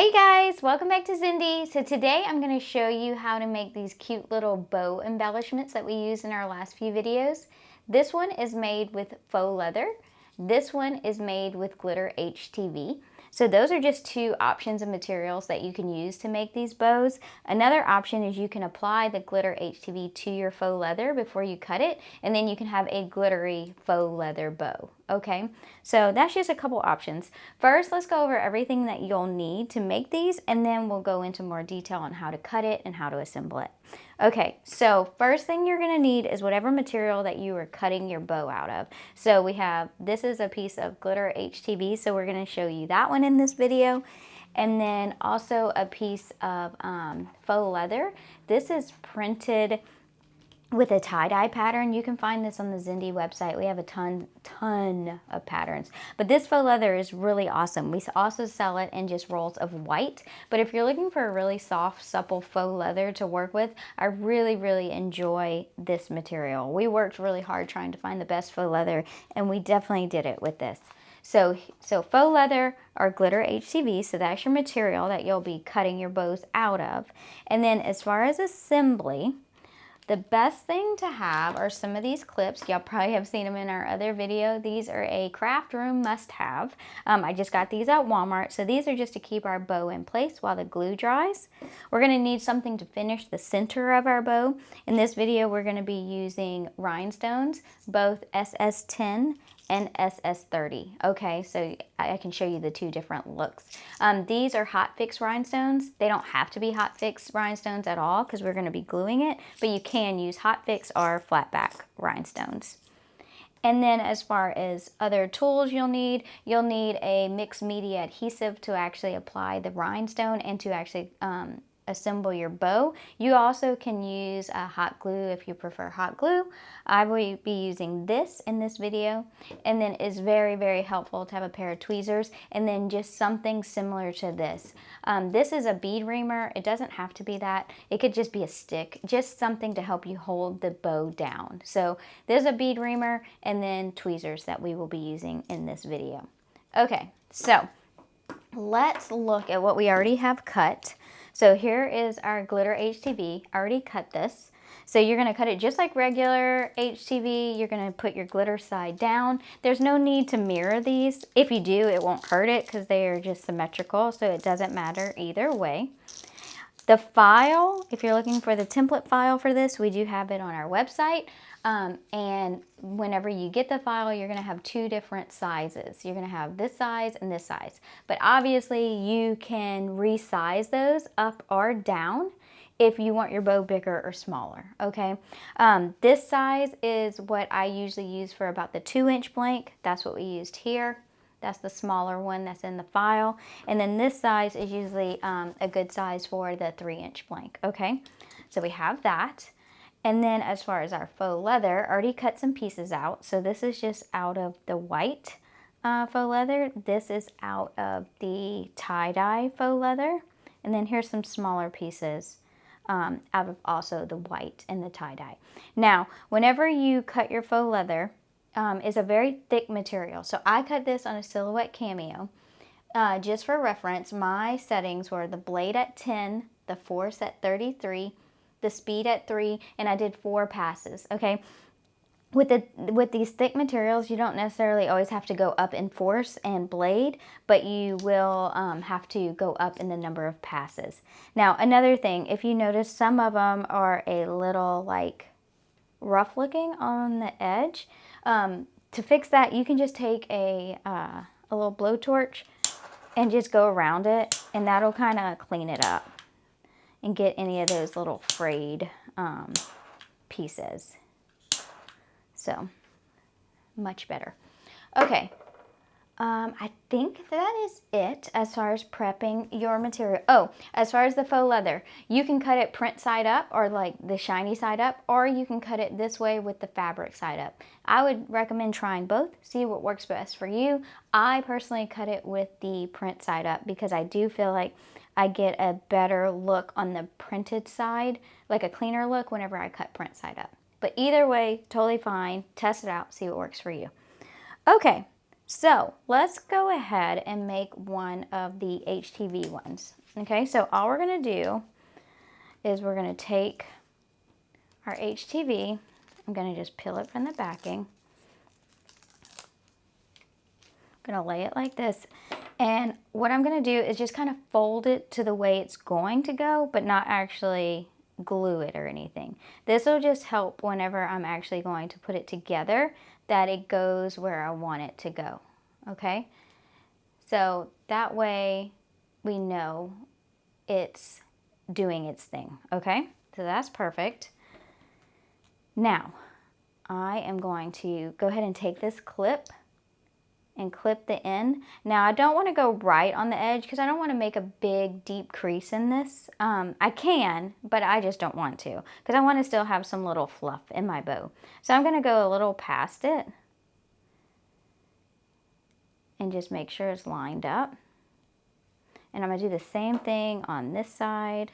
Hey guys, welcome back to Cindy. So today I'm going to show you how to make these cute little bow embellishments that we used in our last few videos. This one is made with faux leather. This one is made with glitter HTV. So those are just two options of materials that you can use to make these bows. Another option is you can apply the glitter HTV to your faux leather before you cut it, and then you can have a glittery faux leather bow. Okay, so that's just a couple options. First, let's go over everything that you'll need to make these, and then we'll go into more detail on how to cut it and how to assemble it. Okay, so first thing you're gonna need is whatever material that you are cutting your bow out of. So this is a piece of glitter HTV, so we're gonna show you that one in this video. And then also a piece of faux leather. This is printed with a tie-dye pattern. You can find this on the Zindy website. We have a ton of patterns. But this faux leather is really awesome. We also sell it in just rolls of white. But if you're looking for a really soft, supple faux leather to work with, I really enjoy this material. We worked really hard trying to find the best faux leather, and we definitely did it with this. So faux leather or glitter HTV, so that's your material that you'll be cutting your bows out of. And then as far as assembly, the best thing to have are some of these clips. Y'all probably have seen them in our other video. These are a craft room must-have. I just got these at Walmart. So these are just to keep our bow in place while the glue dries. We're going to need something to finish the center of our bow. In this video, we're going to be using rhinestones, both SS10 and SS30. Okay, so I can show you the two different looks. These are hot fix rhinestones. They don't have to be hot fix rhinestones at all because we're going to be gluing it, but you can use hot fix or flat back rhinestones. And then as far as other tools you'll need a mixed media adhesive to actually apply the rhinestone and to actually assemble your bow. You also can use a hot glue if you prefer hot glue. I will be using this in this video, and then it's very helpful to have a pair of tweezers and then just something similar to this. This is a bead reamer. It doesn't have to be that. It could just be a stick, just something to help you hold the bow down. So there's a bead reamer and then tweezers that we will be using in this video. Okay, so let's look at what we already have cut. So here is our glitter HTV. I already cut this. So you're going to cut it just like regular HTV. You're going to put your glitter side down. There's no need to mirror these. If you do, it won't hurt it because they are just symmetrical, so it doesn't matter either way. The file, if you're looking for the template file for this, we do have it on our website. And whenever you get the file, you're going to have two different sizes. You're going to have this size and this size. But obviously, you can resize those up or down if you want your bow bigger or smaller, okay? This size is what I usually use for about the 2-inch blank. That's what we used here. That's the smaller one that's in the file. And then this size is usually a good size for the 3-inch blank, okay? So we have that. And then as far as our faux leather, I already cut some pieces out. So this is just out of the white faux leather. This is out of the tie-dye faux leather. And then here's some smaller pieces out of also the white and the tie-dye. Now, whenever you cut your faux leather, is a very thick material. So I cut this on a silhouette cameo. Just for reference, my settings were the blade at 10, the force at 33, the speed at 3, and I did 4 passes, okay? With these thick materials, you don't necessarily always have to go up in force and blade, but you will have to go up in the number of passes. Now, another thing, if you notice, some of them are a little like rough looking on the edge. To fix that, you can just take a little blowtorch and just go around it, and that'll kind of clean it up and get any of those little frayed pieces. So, much better. Okay, I think that is it as far as prepping your material. Oh, as far as the faux leather, you can cut it print side up or like the shiny side up, or you can cut it this way with the fabric side up. I would recommend trying both, see what works best for you. I personally cut it with the print side up because I do feel like I get a better look on the printed side, like a cleaner look whenever I cut print side up. But either way, totally fine. Test it out, see what works for you. Okay. So let's go ahead and make one of the HTV ones. Okay, so all we're gonna do is we're gonna take our HTV, I'm gonna just peel it from the backing. I'm gonna lay it like this. And what I'm gonna do is just kind of fold it to the way it's going to go, but not actually glue it or anything. This will just help whenever I'm actually going to put it together, that it goes where I want it to go, okay? So that way we know it's doing its thing, okay? So that's perfect. Now, I am going to go ahead and take this clip and clip the end. Now I don't want to go right on the edge because I don't want to make a big deep crease in this. I can, but I just don't want to because I want to still have some little fluff in my bow. So I'm going to go a little past it and just make sure it's lined up. And I'm going to do the same thing on this side.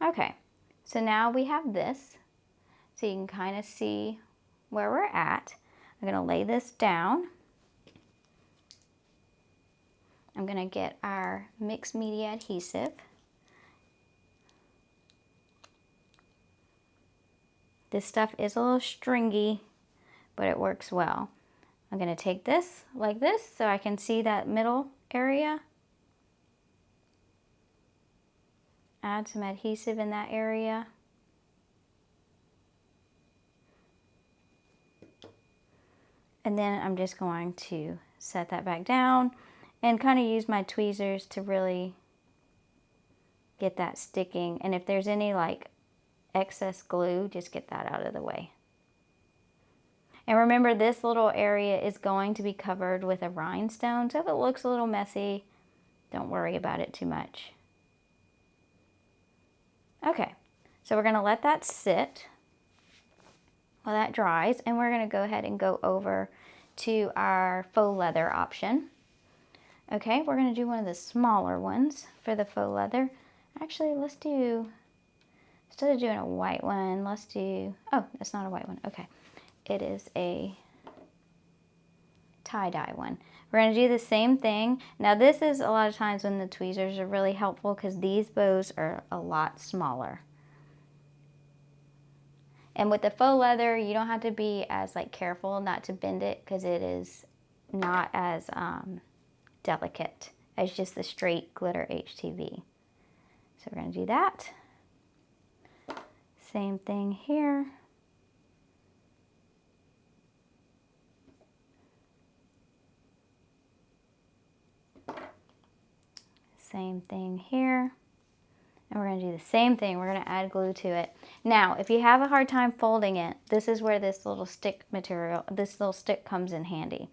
Okay. So now we have this, so you can kind of see where we're at. I'm going to lay this down. I'm going to get our mixed media adhesive. This stuff is a little stringy, but it works well. I'm going to take this like this so I can see that middle area. Add some adhesive in that area. And then I'm just going to set that back down and kind of use my tweezers to really get that sticking. And if there's any like excess glue, just get that out of the way. And remember, this little area is going to be covered with a rhinestone, so if it looks a little messy, don't worry about it too much. Okay, so we're going to let that sit while that dries, and we're going to go ahead and go over to our faux leather option. Okay, we're going to do one of the smaller ones for the faux leather. Actually, let's do, instead of doing a white one, let's do, oh, it's not a white one. Okay, it is a tie-dye one. We're going to do the same thing. Now this is a lot of times when the tweezers are really helpful because these bows are a lot smaller. And with the faux leather, you don't have to be as like careful not to bend it because it is not as delicate as just the straight glitter HTV. So we're going to do that. Same thing here. Same thing here. And we're going to do the same thing. We're going to add glue to it. Now, if you have a hard time folding it, this is where this little stick material, this little stick comes in handy.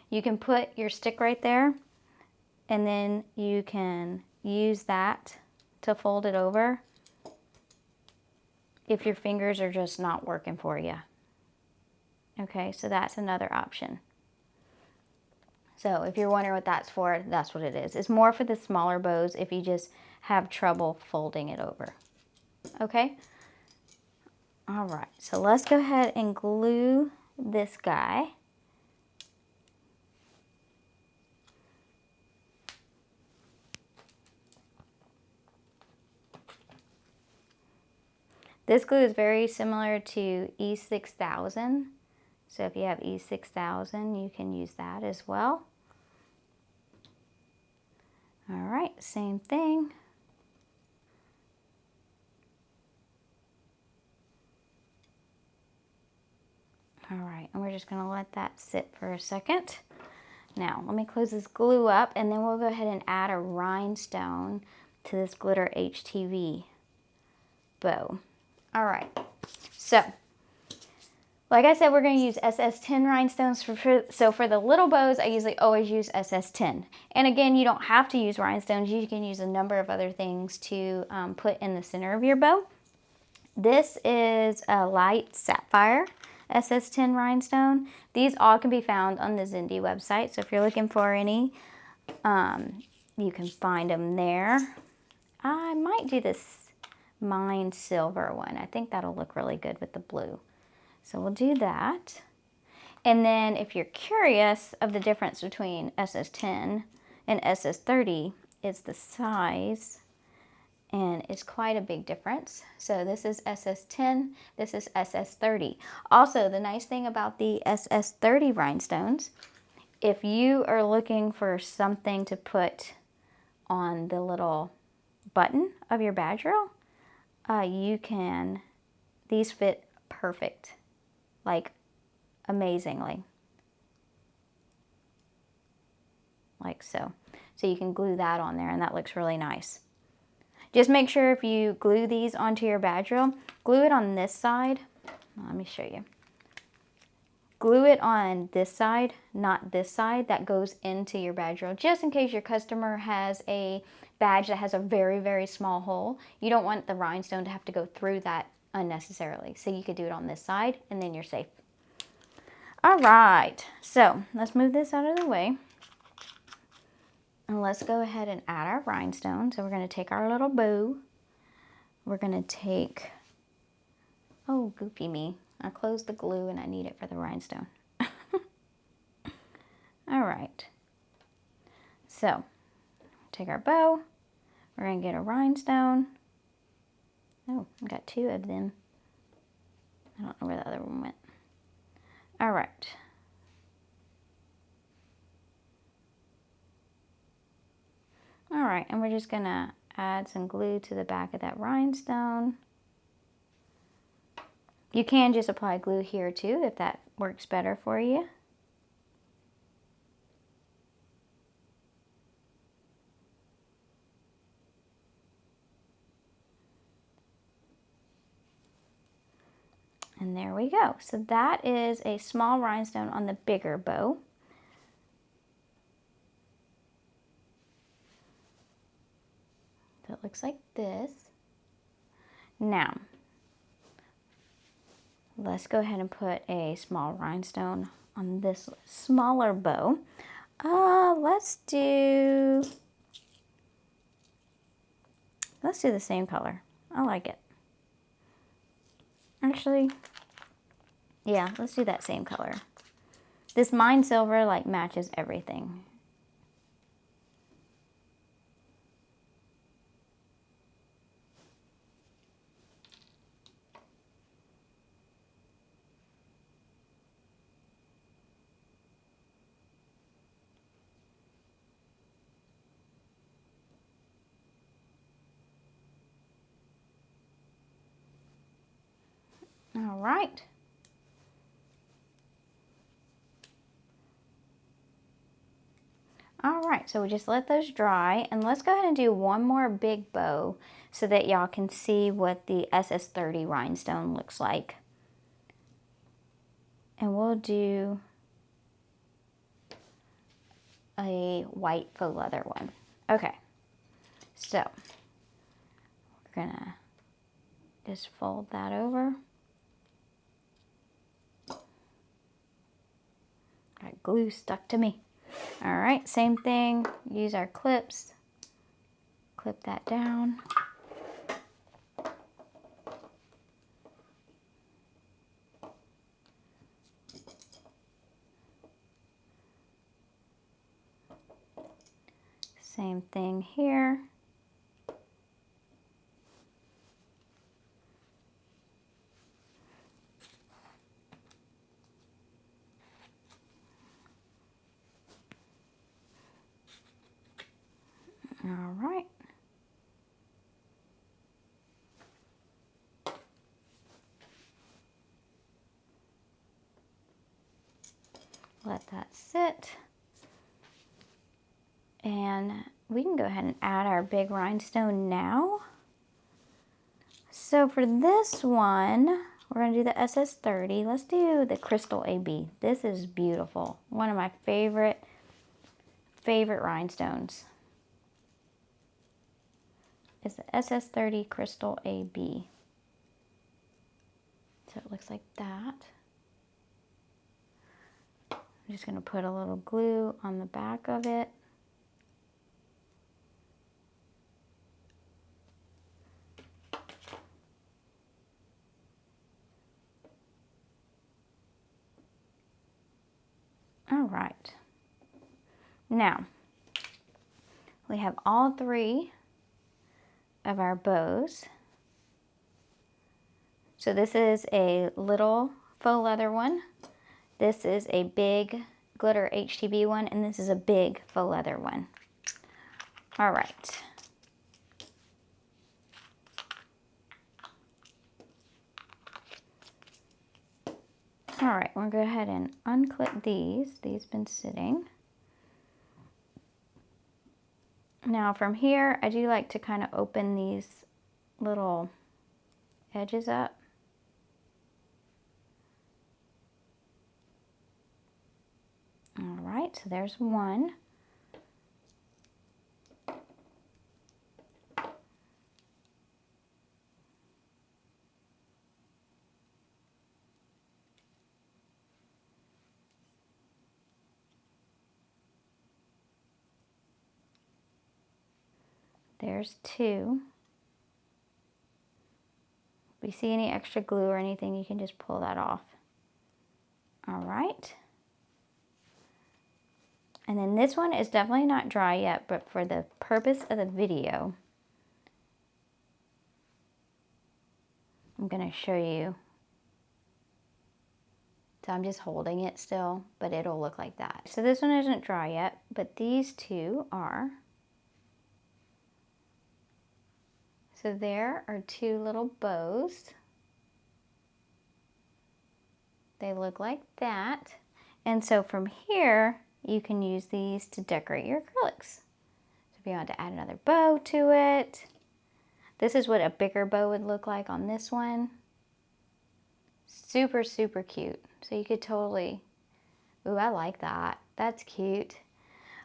You can put your stick right there, and then you can use that to fold it over if your fingers are just not working for you. Okay, so that's another option. So if you're wondering what that's for, that's what it is. It's more for the smaller bows if you just have trouble folding it over. Okay? All right, so let's go ahead and glue this guy. This glue is very similar to E6000. So if you have E6000, you can use that as well. All right, same thing. All right, and we're just gonna let that sit for a second. Now, let me close this glue up, and then we'll go ahead and add a rhinestone to this glitter HTV bow. All right, so like I said, we're going to use SS10 rhinestones. So for the little bows, I usually always use SS10. And again, you don't have to use rhinestones. You can use a number of other things to put in the center of your bow. This is a light sapphire SS10 rhinestone. These all can be found on the Zindy website. So if you're looking for any, you can find them there. I might do this mine silver one. I think that'll look really good with the blue. So we'll do that. And then if you're curious of the difference between SS10 and SS30, it's the size, and it's quite a big difference. So this is SS10, this is SS30. Also, the nice thing about the SS30 rhinestones, if you are looking for something to put on the little button of your badge rail, these fit perfect, like amazingly, like so. So you can glue that on there and that looks really nice. Just make sure if you glue these onto your badge rail, glue it on this side. Let me show you. Glue it on this side, not this side that goes into your badge rail, just in case your customer has a badge that has a very, very small hole. You don't want the rhinestone to have to go through that unnecessarily. So you could do it on this side and then you're safe. All right, so let's move this out of the way. And let's go ahead and add our rhinestone. So we're going to take our little bow. We're going to take, oh, goofy me. I closed the glue and I need it for the rhinestone. All right. So take our bow. We're going to get a rhinestone. Oh, I got two of them. I don't know where the other one went. All right. All right, and we're just gonna add some glue to the back of that rhinestone. You can just apply glue here too if that works better for you. And there we go. So that is a small rhinestone on the bigger bow. So it looks like this. Now, let's go ahead and put a small rhinestone on this smaller bow. Let's do the same color. I like it. Actually, yeah, let's do that same color. This mine silver like matches everything. All right. All right, so we just let those dry, and let's go ahead and do one more big bow so that y'all can see what the SS30 rhinestone looks like. And we'll do a white faux leather one. Okay, so we're gonna just fold that over. Got glue stuck to me. All right, same thing, use our clips, clip that down. Same thing here. All right. Let that sit. And we can go ahead and add our big rhinestone now. So for this one, we're going to do the SS30. Let's do the Crystal AB. This is beautiful. One of my favorite rhinestones is the SS30 Crystal AB. So it looks like that. I'm just going to put a little glue on the back of it. right. Now, we have all 3 of our bows. So this is a little faux leather one. This is a big glitter HTV one, and this is a big faux leather one. All right. All right, we're gonna go ahead and unclip these. These have been sitting. Now from here, I do like to kind of open these little edges up. All right, so there's one. There's 2. If you see any extra glue or anything, you can just pull that off. All right. And then this one is definitely not dry yet, but for the purpose of the video, I'm gonna show you. So I'm just holding it still, but it'll look like that. So this one isn't dry yet, but these 2 are. So there are 2 little bows. They look like that. And so from here, you can use these to decorate your acrylics. So if you want to add another bow to it, this is what a bigger bow would look like on this one. Super, super cute. So you could totally, ooh, I like that. That's cute.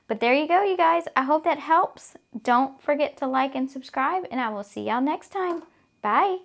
But there you go, you guys. I hope that helps. Don't forget to like and subscribe, and I will see y'all next time. Bye.